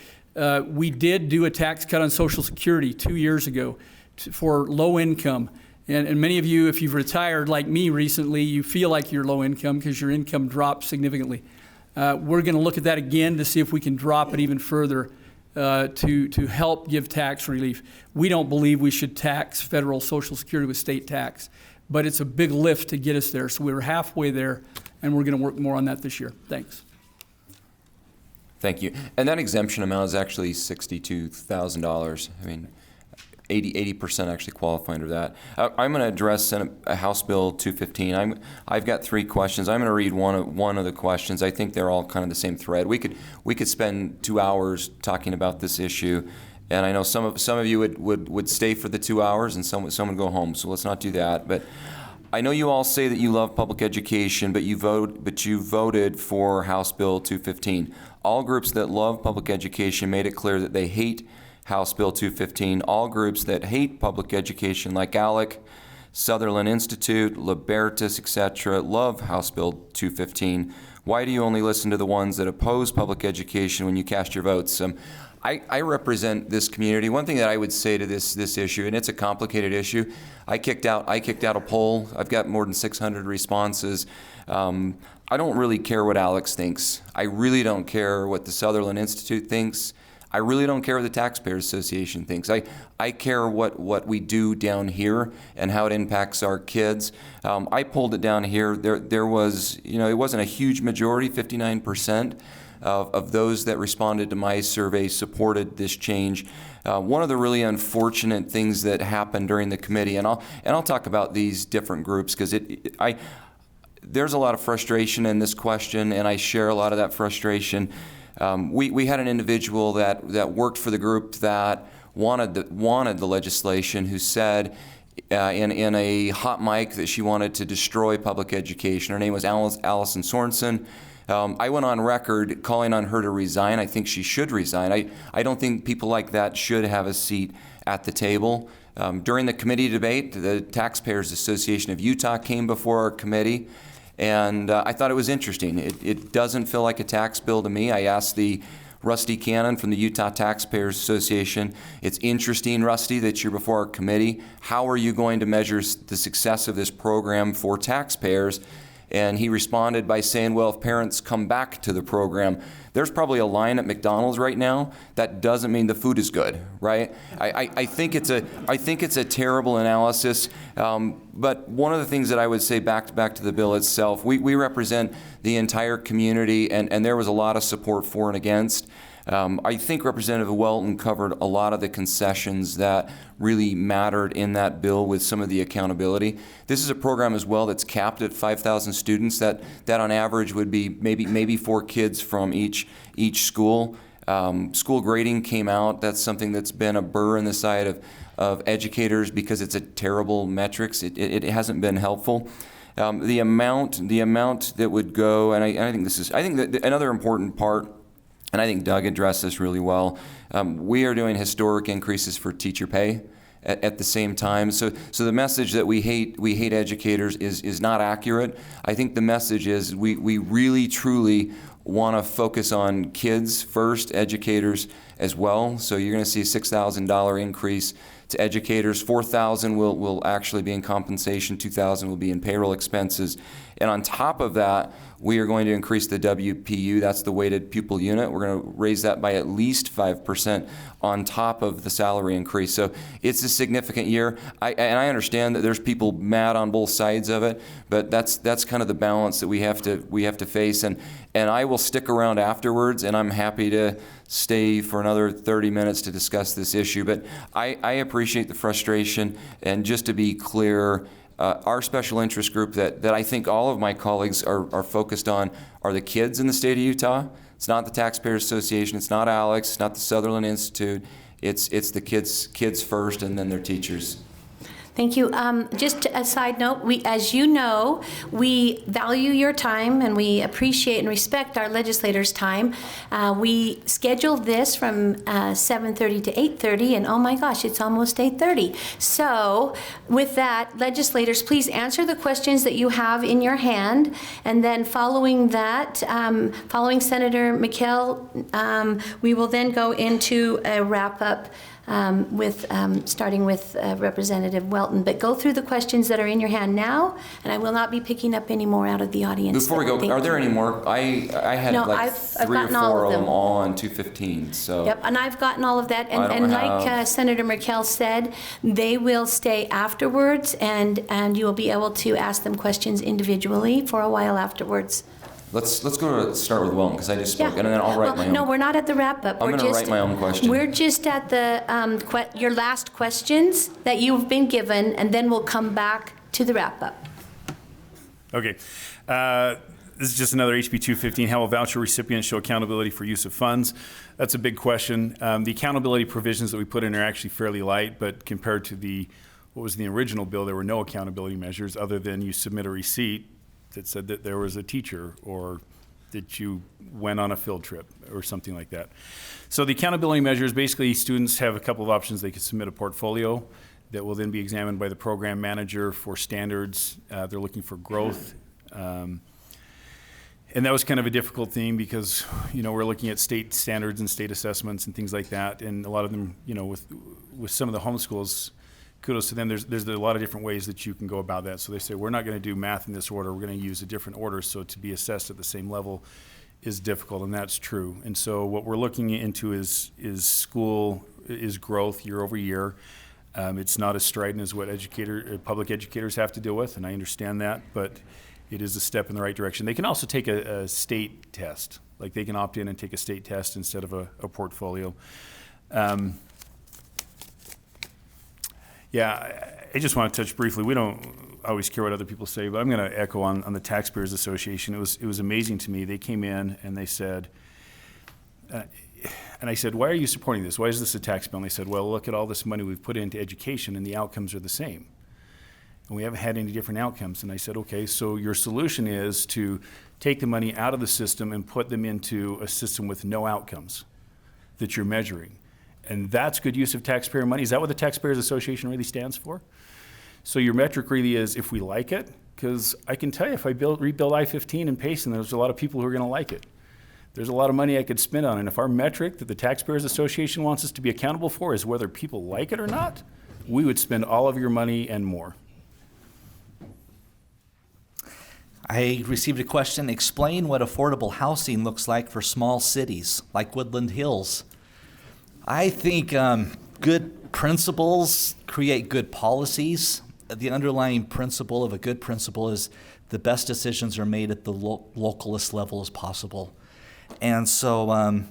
we did do a tax cut on Social Security 2 years ago for low income. And many of you, if you've retired like me recently, you feel like you're low income because your income dropped significantly. We're going to look at that again to see if we can drop it even further to help give tax relief. We don't believe we should tax federal Social Security with state tax, but it's a big lift to get us there. So we're halfway there, and we're going to work more on that this year. Thanks. Thank you. And that exemption amount is actually $62,000. I mean, 80% actually qualify under that. I'm going to address House Bill 215. I've got 3 questions. I'm going to read one of the questions. I think they're all kind of the same thread. We could spend 2 hours talking about this issue, and I know some of you would stay for the 2 hours, and some would go home. So let's not do that. But I know you all say that you love public education, but you voted for House Bill 215. All groups that love public education made it clear that they hate House Bill 215. All groups that hate public education, like ALEC, Sutherland Institute, Libertas, etc., love House Bill 215. Why do you only listen to the ones that oppose public education when you cast your votes? I represent this community. One thing that I would say to this issue, and it's a complicated issue, I kicked out a poll. I've got more than 600 responses. I don't really care what Alex thinks. I really don't care what the Sutherland Institute thinks. I really don't care what the Taxpayers Association thinks. I care what we do down here and how it impacts our kids. I pulled it down here. There was, it wasn't a huge majority, 59%. Of those that responded to my survey supported this change. One of the really unfortunate things that happened during the committee, and I'll talk about these different groups because there's a lot of frustration in this question, and I share a lot of that frustration. We had an individual that worked for the group that wanted the legislation, who said in a hot mic that she wanted to destroy public education. Her name was Allison Sorensen. I went on record calling on her to resign. I think she should resign. I don't think people like that should have a seat at the table. During the committee debate, the Taxpayers Association of Utah came before our committee, and I thought it was interesting. It doesn't feel like a tax bill to me. I asked the Rusty Cannon from the Utah Taxpayers Association, it's interesting, Rusty, that you're before our committee. How are you going to measure the success of this program for taxpayers? And he responded by saying, well, if parents come back to the program, there's probably a line at McDonald's right now. That doesn't mean the food is good, right? I think it's a terrible analysis. But one of the things that I would say back to the bill itself, we represent the entire community, and there was a lot of support for and against. I think Representative Welton covered a lot of the concessions that really mattered in that bill with some of the accountability. This is a program as well that's capped at 5,000 students. That on average would be maybe 4 kids from each school. School grading came out. That's something that's been a burr in the side of educators because it's a terrible metrics. It hasn't been helpful. The amount that would go, and I think that another important part. And I think Doug addressed this really well. We are doing historic increases for teacher pay at the same time. So the message that we hate educators is not accurate. I think the message is we really truly want to focus on kids first, educators as well. So you're going to see a $6,000 increase to educators. $4,000 will actually be in compensation. $2,000 will be in payroll expenses. And on top of that, we are going to increase the WPU. That's the weighted pupil unit. We're going to raise that by at least 5% on top of the salary increase. So it's a significant year. And I understand that there's people mad on both sides of it, but that's kind of the balance that we have to face. And I will stick around afterwards, and I'm happy to stay for another 30 minutes to discuss this issue. But I appreciate the frustration. And just to be clear, our special interest group that I think all of my colleagues are focused on are the kids in the state of Utah. It's not the Taxpayers Association. It's not Alex. It's not the Sutherland Institute. It's the kids first, and then their teachers. Thank you. Just a side note, as you know, we value your time and we appreciate and respect our legislators' time. We scheduled this from 7:30 to 8:30, and oh my gosh, it's almost 8:30. So with that, legislators, please answer the questions that you have in your hand, and then following that, following Senator McKell, we will then go into a wrap-up starting with Representative Welton. But go through the questions that are in your hand now, and I will not be picking up any more out of the audience. Before we go, are there any more? I had I've 3 or 4 of them all on 215. So. Yep, and I've gotten all of that. And like Senator McKell said, they will stay afterwards, and you will be able to ask them questions individually for a while afterwards. Let's start with Welton, because I just spoke, Yeah. and then I'll write Well, my own. No, we're not at the wrap-up. I'm We're gonna just- write my own question. We're just at the, your last questions that you've been given, and then we'll come back to the wrap-up. Okay. This is just another HB 215. How will voucher recipients show accountability for use of funds? That's a big question. The accountability provisions that we put in are actually fairly light, but compared to what was the original bill, there were no accountability measures other than you submit a receipt that said that there was a teacher or that you went on a field trip or something like that. So the accountability measures, basically students have a couple of options. They could submit a portfolio that will then be examined by the program manager for standards. They're looking for growth. And that was kind of a difficult thing because, we're looking at state standards and state assessments and things like that. And a lot of them, with some of the homeschools, kudos to them, there's a lot of different ways that you can go about that. So they say, we're not going to do math in this order. We're going to use a different order. So to be assessed at the same level is difficult, and that's true. And so what we're looking into is growth year over year. It's not as strident as what public educators have to deal with, and I understand that, but it is a step in the right direction. They can also take a state test. Like they can opt in and take a state test instead of a portfolio. I just want to touch briefly. We don't always care what other people say, but I'm going to echo on the Taxpayers Association. It was amazing to me. They came in and they said, and I said, why are you supporting this? Why is this a tax bill? And they said, well, look at all this money we've put into education and the outcomes are the same. And we haven't had any different outcomes. And I said, okay, so your solution is to take the money out of the system and put them into a system with no outcomes that you're measuring. And that's good use of taxpayer money. Is that what the Taxpayers Association really stands for? So your metric really is if we like it, because I can tell you if I rebuild I-15 in Payson, there's a lot of people who are going to like it. There's a lot of money I could spend on it. And if our metric that the Taxpayers Association wants us to be accountable for is whether people like it or not, we would spend all of your money and more. I received a question. Explain what affordable housing looks like for small cities like Woodland Hills. I think good principles create good policies. The underlying principle of a good principle is the best decisions are made at the localist level as possible. And so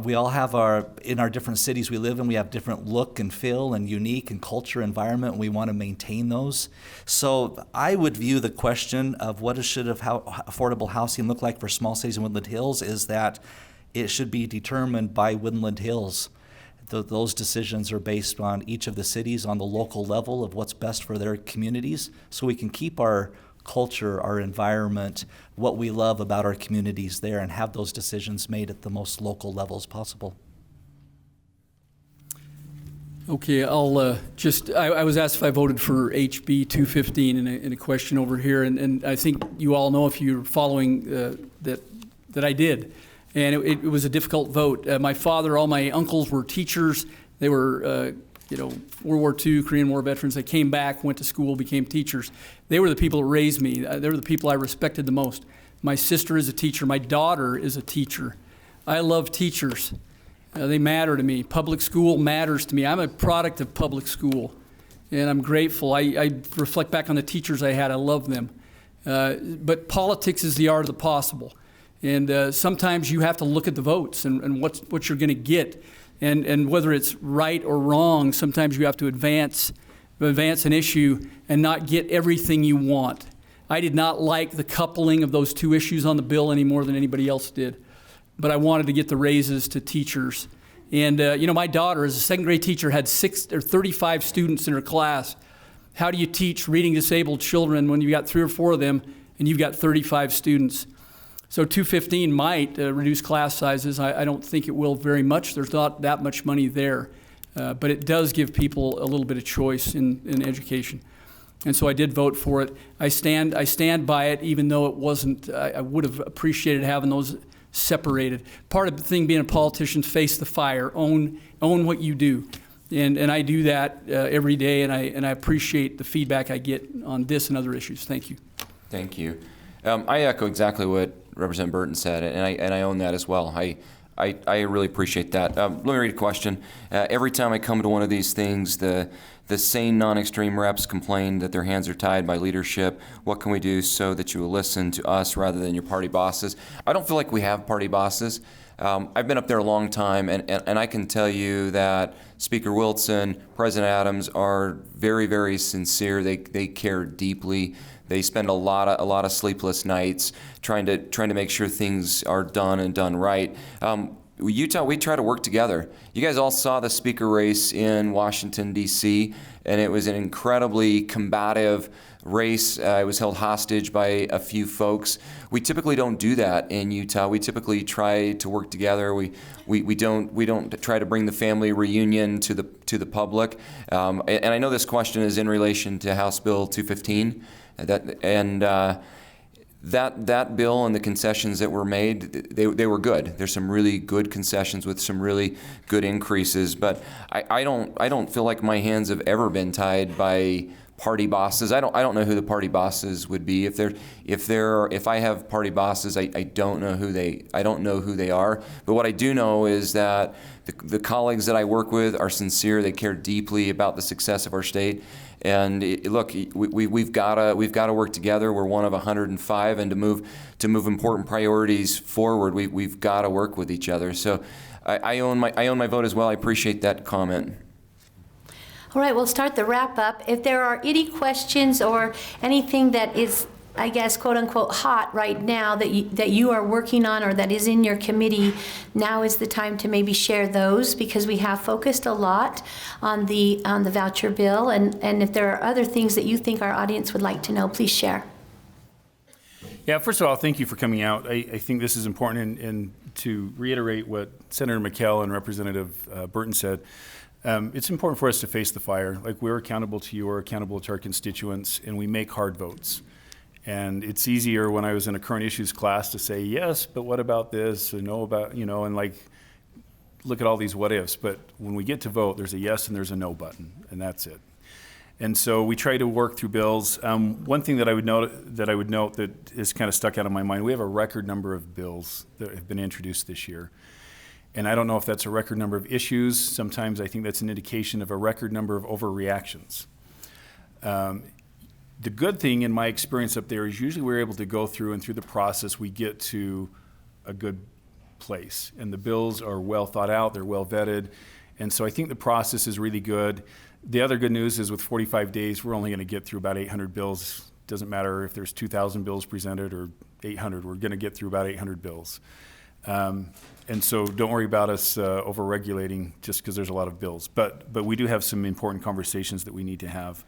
we all have in our different cities we live in, we have different look and feel and unique and culture, environment, and we want to maintain those. So I would view the question of what should affordable housing look like for small cities in Woodland Hills is that it should be determined by Woodland Hills. Those decisions are based on each of the cities on the local level of what's best for their communities, so we can keep our culture, our environment, what we love about our communities there, and have those decisions made at the most local levels possible. Okay, I'll I was asked if I voted for HB 215 in a question over here, and I think you all know if you're following that I did. And it was a difficult vote. My father, all my uncles were teachers. They were, World War II, Korean War veterans. They came back, went to school, became teachers. They were the people that raised me. They were the people I respected the most. My sister is a teacher. My daughter is a teacher. I love teachers. They matter to me. Public school matters to me. I'm a product of public school, and I'm grateful. I reflect back on the teachers I had. I love them. But politics is the art of the possible. And sometimes you have to look at the votes and what you're going to get. And whether it's right or wrong, sometimes you have to advance an issue and not get everything you want. I did not like the coupling of those two issues on the bill any more than anybody else did. But I wanted to get the raises to teachers. And, my daughter, as a second grade teacher, had 35 students in her class. How do you teach reading disabled children when you've got 3 or 4 of them and you've got 35 students? So 215 might reduce class sizes. I don't think it will very much. There's not that much money there. But it does give people a little bit of choice in education. And so I did vote for it. I stand by it, even though it wasn't, I would have appreciated having those separated. Part of the thing being a politician, face the fire, own what you do. And I do that every day, and I appreciate the feedback I get on this and other issues. Thank you. Thank you. I echo exactly what Representative Burton said, and I own that as well. I I really appreciate that. Let me read a question. Every time I come to one of these things, the sane non-extreme reps complain that their hands are tied by leadership. What can we do so that you will listen to us rather than your party bosses? I don't feel like we have party bosses. I've been up there a long time, and I can tell you that Speaker Wilson, President Adams are very, very sincere. They care deeply. They spend a lot of sleepless nights trying to make sure things are done and done right. Utah, we try to work together. You guys all saw the speaker race in Washington, D.C., and it was an incredibly combative race. It was held hostage by a few folks. We typically don't do that in Utah. We typically try to work together. We don't try to bring the family reunion to the public. And I know this question is in relation to House Bill 215, that bill and the concessions that were made, they were good. There's some really good concessions with some really good increases, but I don't feel like my hands have ever been tied by party bosses. I don't know who the party bosses would be. If I have party bosses, I don't know who they are. But what I do know is that the colleagues that I work with are sincere. They care deeply about the success of our state. And look, we've got to work together. We're one of 105, and to move important priorities forward, we've got to work with each other. So I own my vote as well. I appreciate that comment. All right, we'll start the wrap up. If there are any questions or anything that is, I guess, quote unquote, hot right now that you are working on or that is in your committee, now is the time to maybe share those, because we have focused a lot on the voucher bill. And if there are other things that you think our audience would like to know, please share. Yeah, first of all, thank you for coming out. I think this is important, and to reiterate what Senator McKell and Representative Burton said, it's important for us to face the fire. Like, we're accountable to you, we're accountable to our constituents, and we make hard votes. And it's easier when I was in a current issues class to say, yes, but what about this, or no about, and like, look at all these what ifs. But when we get to vote, there's a yes and there's a no button, and that's it. And so we try to work through bills. One thing that I would note that is kind of stuck out of my mind, we have a record number of bills that have been introduced this year. And I don't know if that's a record number of issues. Sometimes I think that's an indication of a record number of overreactions. The good thing in my experience up there is usually we're able to go through, and through the process we get to a good place. And the bills are well thought out, they're well vetted. And so I think the process is really good. The other good news is with 45 days, we're only going to get through about 800 bills. Doesn't matter if there's 2,000 bills presented or 800, we're going to get through about 800 bills. And so don't worry about us over-regulating just because there's a lot of bills. But we do have some important conversations that we need to have.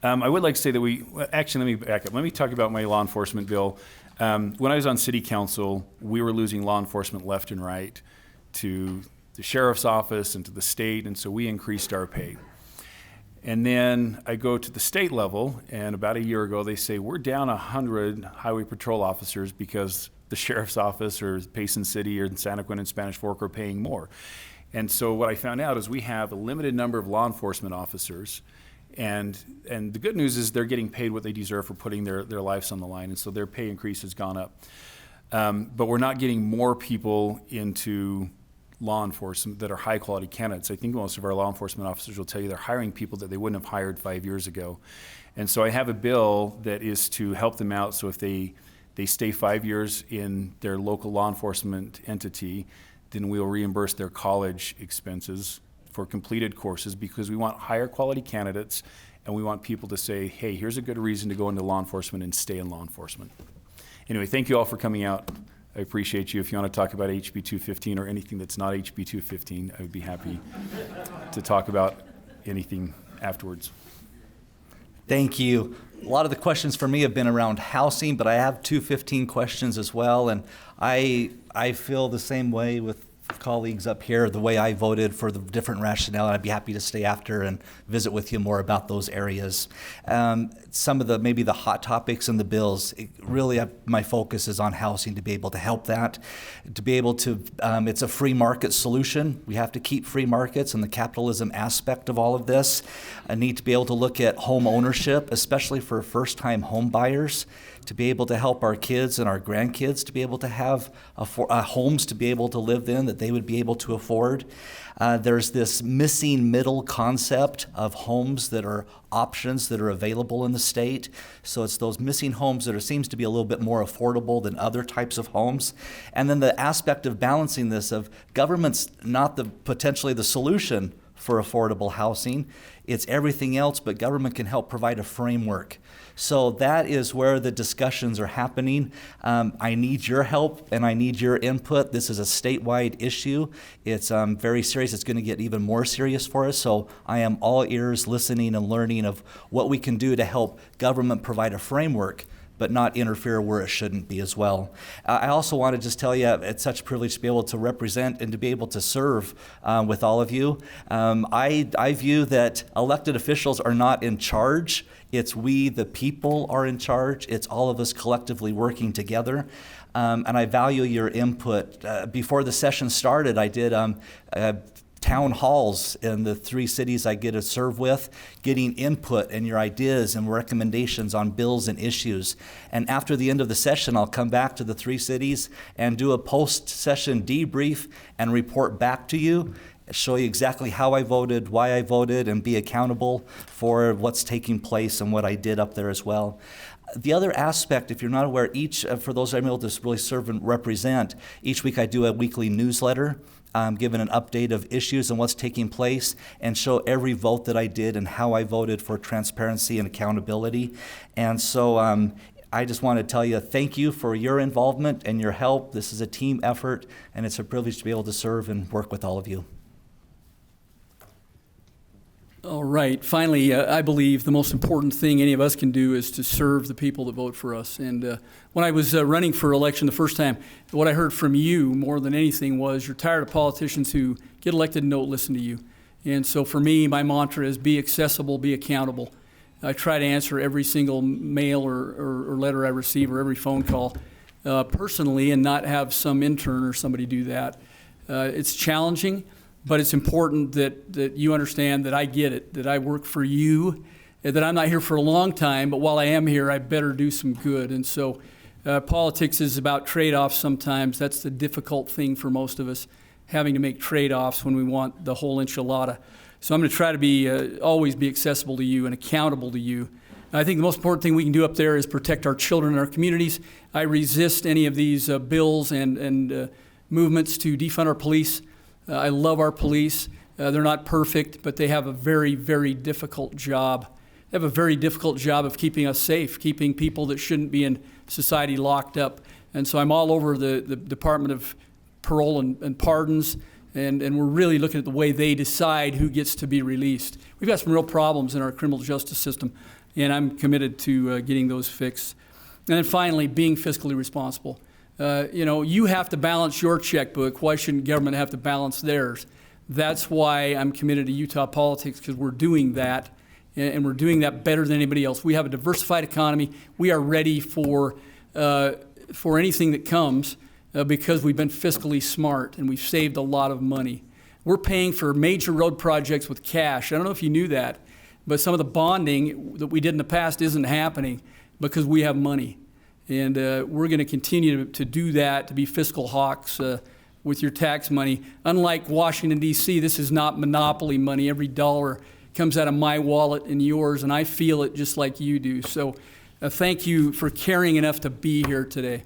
I would like to say that actually, let me back up. Let me talk about my law enforcement bill. When I was on city council, we were losing law enforcement left and right to the sheriff's office and to the state, and so we increased our pay. And then I go to the state level, and about a year ago, they say, we're down 100 highway patrol officers because the sheriff's office or Payson City or Santa Quinn and Spanish Fork are paying more. And so what I found out is we have a limited number of law enforcement officers, and the good news is they're getting paid what they deserve for putting their lives on the line, and so their pay increase has gone up. But we're not getting more people into law enforcement that are high quality candidates. I think most of our law enforcement officers will tell you they're hiring people that they wouldn't have hired 5 years ago. And so I have a bill that is to help them out, so if they stay 5 years in their local law enforcement entity, then we'll reimburse their college expenses for completed courses, because we want higher quality candidates, and we want people to say, hey, here's a good reason to go into law enforcement and stay in law enforcement. Anyway, thank you all for coming out. I appreciate you. If you want to talk about HB 215 or anything that's not HB 215, I would be happy to talk about anything afterwards. Thank you. A lot of the questions for me have been around housing, but I have 215 questions as well, and I feel the same way with colleagues up here, the way I voted for the different rationale, and I'd be happy to stay after and visit with you more about those areas. Some of maybe the hot topics in the bills, my focus is on housing, to be able to help that, to be able to, it's a free market solution. We have to keep free markets and the capitalism aspect of all of this. I need to be able to look at home ownership, especially for first-time home buyers, to be able to help our kids and our grandkids to be able to have homes to be able to live in that they would be able to afford. There's this missing middle concept of homes that are options that are available in the state. So it's those missing homes that seems to be a little bit more affordable than other types of homes. And then the aspect of balancing this of government's not potentially the solution for affordable housing. It's everything else, but government can help provide a framework. So that is where the discussions are happening. I need your help and I need your input. This is a statewide issue. It's very serious. It's going to get even more serious for us. So I am all ears, listening and learning of what we can do to help government provide a framework, but not interfere where it shouldn't be as well. I also want to just tell you, it's such a privilege to be able to represent and to be able to serve with all of you. I view that elected officials are not in charge. It's we, the people, are in charge. It's all of us collectively working together. And I value your input. Before the session started, I did town halls in the 3 cities I get to serve with, getting input and your ideas and recommendations on bills and issues. And after the end of the session, I'll come back to the 3 cities and do a post-session debrief and report back to you, show you exactly how I voted, why I voted, and be accountable for what's taking place and what I did up there as well. The other aspect, if you're not aware, for those I'm able to really serve and represent, each week I do a weekly newsletter, giving an update of issues and what's taking place, and show every vote that I did and how I voted for transparency and accountability. And so I just want to tell you thank you for your involvement and your help. This is a team effort, and it's a privilege to be able to serve and work with all of you. All right. Finally, I believe the most important thing any of us can do is to serve the people that vote for us. And when I was running for election the first time, what I heard from you more than anything was you're tired of politicians who get elected and don't listen to you. And so for me, my mantra is be accessible, be accountable. I try to answer every single mail or letter I receive or every phone call personally and not have some intern or somebody do that. It's challenging. But it's important that you understand that I get it, that I work for you, that I'm not here for a long time, but while I am here, I better do some good. And so politics is about trade-offs sometimes. That's the difficult thing for most of us, having to make trade-offs when we want the whole enchilada. So I'm going to try to be always be accessible to you and accountable to you. I think the most important thing we can do up there is protect our children and our communities. I resist any of these bills and movements to defund our police. I love our police. They're not perfect, but they have a very, very difficult job. They have a very difficult job of keeping us safe, keeping people that shouldn't be in society locked up. And so I'm all over the Department of Parole and Pardons, and we're really looking at the way they decide who gets to be released. We've got some real problems in our criminal justice system, and I'm committed to getting those fixed. And then finally, being fiscally responsible. You have to balance your checkbook. Why shouldn't government have to balance theirs? That's why I'm committed to Utah politics, because we're doing that, and we're doing that better than anybody else. We have a diversified economy. We are ready for anything that comes because we've been fiscally smart and we've saved a lot of money. We're paying for major road projects with cash. I don't know if you knew that, but some of the bonding that we did in the past isn't happening because we have money. And we're going to continue to do that, to be fiscal hawks with your tax money. Unlike Washington, D.C., this is not monopoly money. Every dollar comes out of my wallet and yours, and I feel it just like you do. So thank you for caring enough to be here today.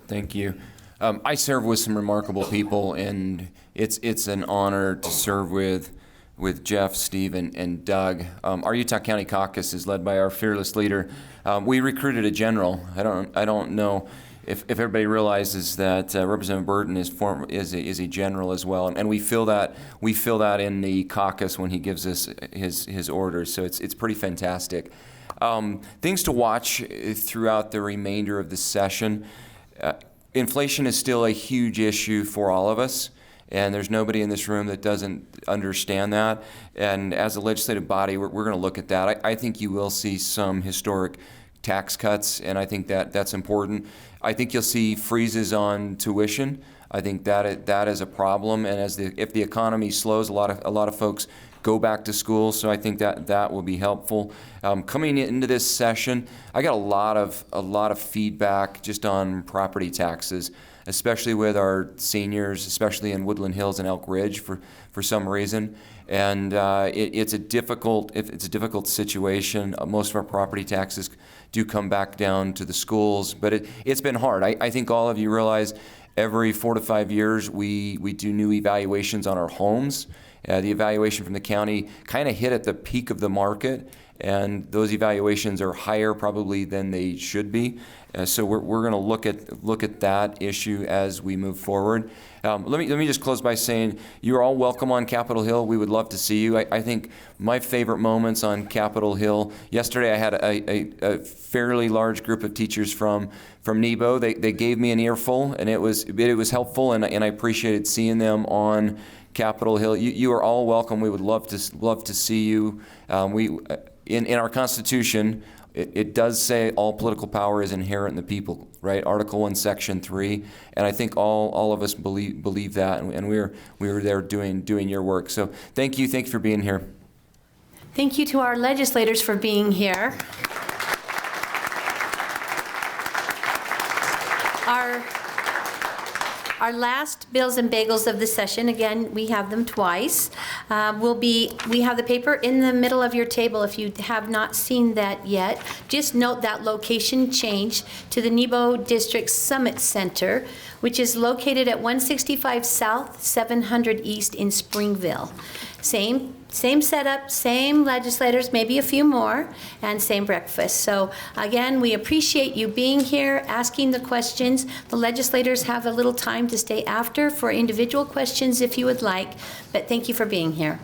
Thank you. I serve with some remarkable people, and it's an honor to serve with Jeff, Steve, and Doug. Our Utah County Caucus is led by our fearless leader. We recruited a general. I don't know if everybody realizes that Representative Burton is a general as well, and we feel that in the caucus when he gives us his orders. So it's pretty fantastic. Things to watch throughout the remainder of the session. Inflation is still a huge issue for all of us. And there's nobody in this room that doesn't understand that. And as a legislative body, we're going to look at that. I think you will see some historic tax cuts, and I think that's important. I think you'll see freezes on tuition. I think that is a problem. And if the economy slows, a lot of folks go back to school, so I think that will be helpful. Coming into this session, I got a lot of feedback just on property taxes, especially with our seniors, especially in Woodland Hills and Elk Ridge for some reason. And it's a difficult situation. Most of our property taxes do come back down to the schools, but it's been hard. I think all of you realize every 4 to 5 years we do new evaluations on our homes. The evaluation from the county kind of hit at the peak of the market, and those evaluations are higher probably than they should be. So we're going to look at that issue as we move forward. Let me just close by saying you're all welcome on Capitol Hill. We would love to see you. I think my favorite moments on Capitol Hill, yesterday I had a fairly large group of teachers from Nebo. They gave me an earful, and it was helpful, and I appreciated seeing them on Capitol Hill. You are all welcome. We would love to see you. In our Constitution, it does say all political power is inherent in the people, right? Article 1, Section 3, and I think all of us believe that, and we were there doing your work. So thank you for being here. Thank you to our legislators for being here. Our last Bills and Bagels of the session, again, we have them twice, we have the paper in the middle of your table if you have not seen that yet. Just note that location change to the Nebo District Summit Center, which is located at 165 South, 700 East in Springville. Same setup, same legislators, maybe a few more, and same breakfast. So again, we appreciate you being here, asking the questions. The legislators have a little time to stay after for individual questions if you would like, but thank you for being here.